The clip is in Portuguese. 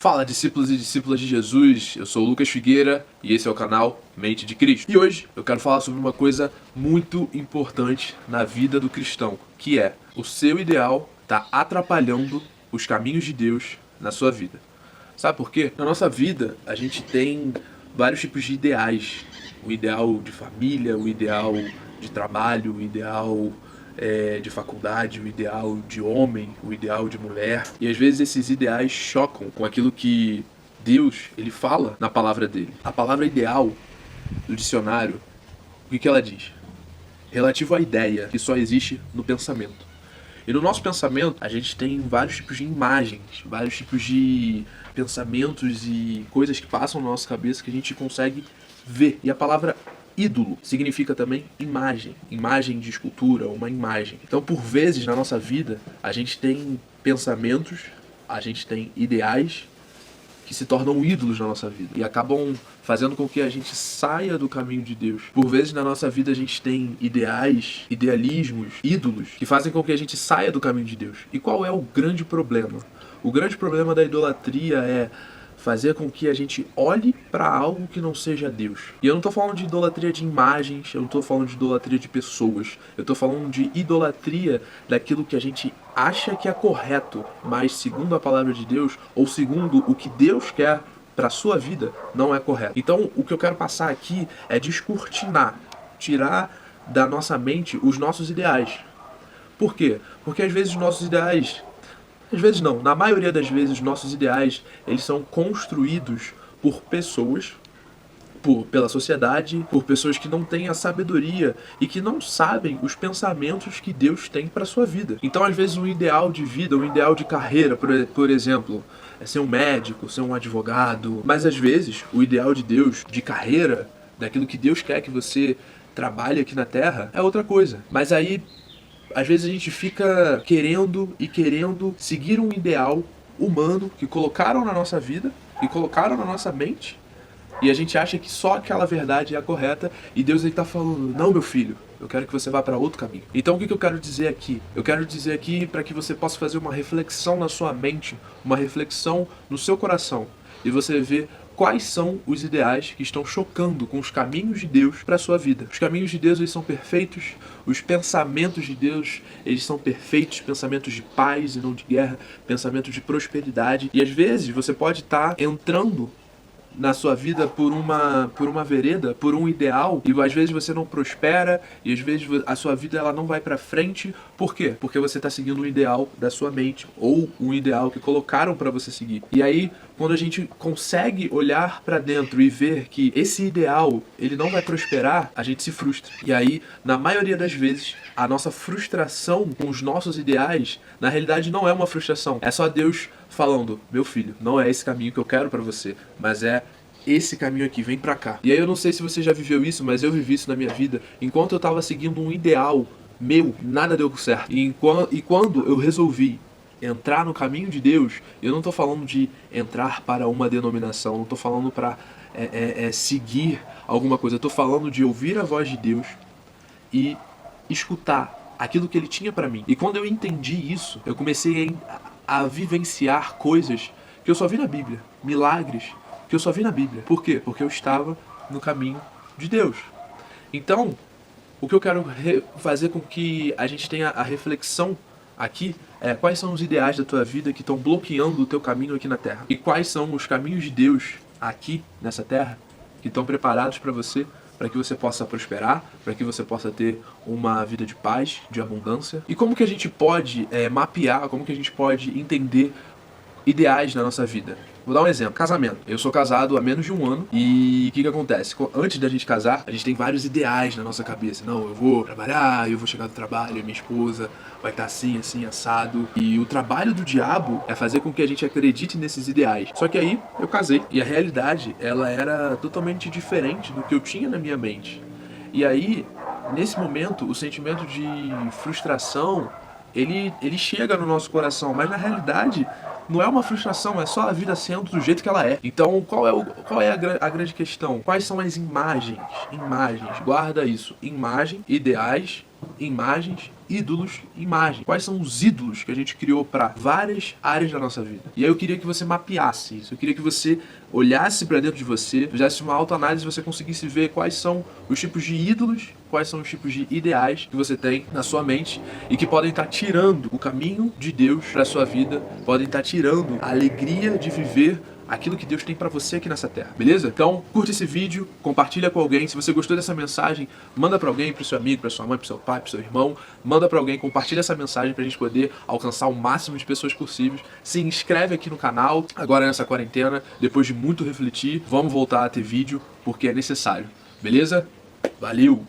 Fala, discípulos e discípulas de Jesus, eu sou o Lucas Figueira e esse é o canal Mente de Cristo. E hoje eu quero falar sobre uma coisa muito importante na vida do cristão, que é o seu ideal está atrapalhando os caminhos de Deus na sua vida. Sabe por quê? Na nossa vida a gente tem vários tipos de ideais. O ideal de família, o ideal de trabalho, o ideal de faculdade, o ideal de homem, o ideal de mulher. E às vezes esses ideais chocam com aquilo que Deus ele fala na palavra dele. A palavra ideal do dicionário, o que ela diz? Relativo à ideia que só existe no pensamento. E no nosso pensamento, a gente tem vários tipos de imagens, vários tipos de pensamentos e coisas que passam na nossa cabeça que a gente consegue ver. E a palavra ídolo significa também imagem, imagem de escultura, uma imagem. Então, por vezes na nossa vida, a gente tem pensamentos, a gente tem ideais que se tornam ídolos na nossa vida e acabam fazendo com que a gente saia do caminho de Deus. Por vezes na nossa vida a gente tem ideais, idealismos, ídolos que fazem com que a gente saia do caminho de Deus. E qual é o grande problema? O grande problema da idolatria é fazer com que a gente olhe para algo que não seja Deus. E eu não estou falando de idolatria de imagens, eu não estou falando de idolatria de pessoas. Eu estou falando de idolatria daquilo que a gente acha que é correto, mas segundo a palavra de Deus, ou segundo o que Deus quer para a sua vida, não é correto. Então, o que eu quero passar aqui é descortinar, tirar da nossa mente os nossos ideais. Por quê? Porque às vezes os nossos ideais... Às vezes não, na maioria das vezes os nossos ideais, eles são construídos por pessoas, pela sociedade, por pessoas que não têm a sabedoria e que não sabem os pensamentos que Deus tem para sua vida. Então, às vezes, um ideal de vida, um ideal de carreira, por exemplo, é ser um médico, ser um advogado, mas às vezes o ideal de Deus, de carreira, daquilo que Deus quer que você trabalhe aqui na Terra, é outra coisa. Mas aí às vezes a gente fica querendo seguir um ideal humano que colocaram na nossa vida e colocaram na nossa mente, e a gente acha que só aquela verdade é a correta, e Deus está falando: não, meu filho, eu quero que você vá para outro caminho. Então o que eu quero dizer aqui? Eu quero dizer aqui para que você possa fazer uma reflexão na sua mente, uma reflexão no seu coração, e você ver quais são os ideais que estão chocando com os caminhos de Deus para a sua vida. Os caminhos de Deus, eles são perfeitos, os pensamentos de Deus, eles são perfeitos, pensamentos de paz e não de guerra, pensamentos de prosperidade. E às vezes você pode estar entrando na sua vida por uma vereda, por um ideal, e às vezes você não prospera, e às vezes a sua vida ela não vai pra frente. Por quê? Porque você está seguindo um ideal da sua mente, ou um ideal que colocaram para você seguir. E aí, quando a gente consegue olhar para dentro e ver que esse ideal ele não vai prosperar, a gente se frustra. E aí, na maioria das vezes, a nossa frustração com os nossos ideais, na realidade não é uma frustração, é só Deus falando: meu filho, não é esse caminho que eu quero pra você, mas é esse caminho aqui, vem pra cá. E aí eu não sei se você já viveu isso, mas eu vivi isso na minha vida. Enquanto eu tava seguindo um ideal meu, nada deu certo. E quando eu resolvi entrar no caminho de Deus, eu não tô falando de entrar para uma denominação, não tô falando pra seguir alguma coisa, eu tô falando de ouvir a voz de Deus e escutar aquilo que Ele tinha pra mim. E quando eu entendi isso, eu comecei a vivenciar coisas que eu só vi na Bíblia, milagres que eu só vi na Bíblia. Por quê? Porque eu estava no caminho de Deus. Então, o que eu quero fazer com que a gente tenha a reflexão aqui é: quais são os ideais da tua vida que estão bloqueando o teu caminho aqui na Terra? E quais são os caminhos de Deus aqui nessa Terra que estão preparados para você, para que você possa prosperar, para que você possa ter uma vida de paz, de abundância. E como que a gente pode mapear, como que a gente pode entender ideais na nossa vida? Vou dar um exemplo: casamento. Eu sou casado há menos de um ano, e o que acontece? Antes da gente casar, a gente tem vários ideais na nossa cabeça. Não, eu vou trabalhar, eu vou chegar do trabalho, minha esposa vai estar assim, assim, assado. E o trabalho do diabo é fazer com que a gente acredite nesses ideais. Só que aí, eu casei, e a realidade, ela era totalmente diferente do que eu tinha na minha mente. E aí, nesse momento, o sentimento de frustração, ele chega no nosso coração, mas na realidade não é uma frustração, é só a vida sendo do jeito que ela é. Então, qual é a grande questão? Quais são as imagens? Imagens, guarda isso. Imagem, ideais imagens, ídolos, imagens. Quais são os ídolos que a gente criou para várias áreas da nossa vida? E aí eu queria que você mapeasse isso. Eu queria que você olhasse para dentro de você, fizesse uma autoanálise e você conseguisse ver quais são os tipos de ídolos, quais são os tipos de ideais que você tem na sua mente e que podem estar tirando o caminho de Deus para sua vida, podem estar tirando a alegria de viver aquilo que Deus tem pra você aqui nessa terra, beleza? Então, curte esse vídeo, compartilha com alguém. Se você gostou dessa mensagem, manda pra alguém, pro seu amigo, pra sua mãe, pro seu pai, pro seu irmão. Manda pra alguém, compartilha essa mensagem pra gente poder alcançar o máximo de pessoas possíveis. Se inscreve aqui no canal, agora nessa quarentena, depois de muito refletir, vamos voltar a ter vídeo, porque é necessário, beleza? Valeu!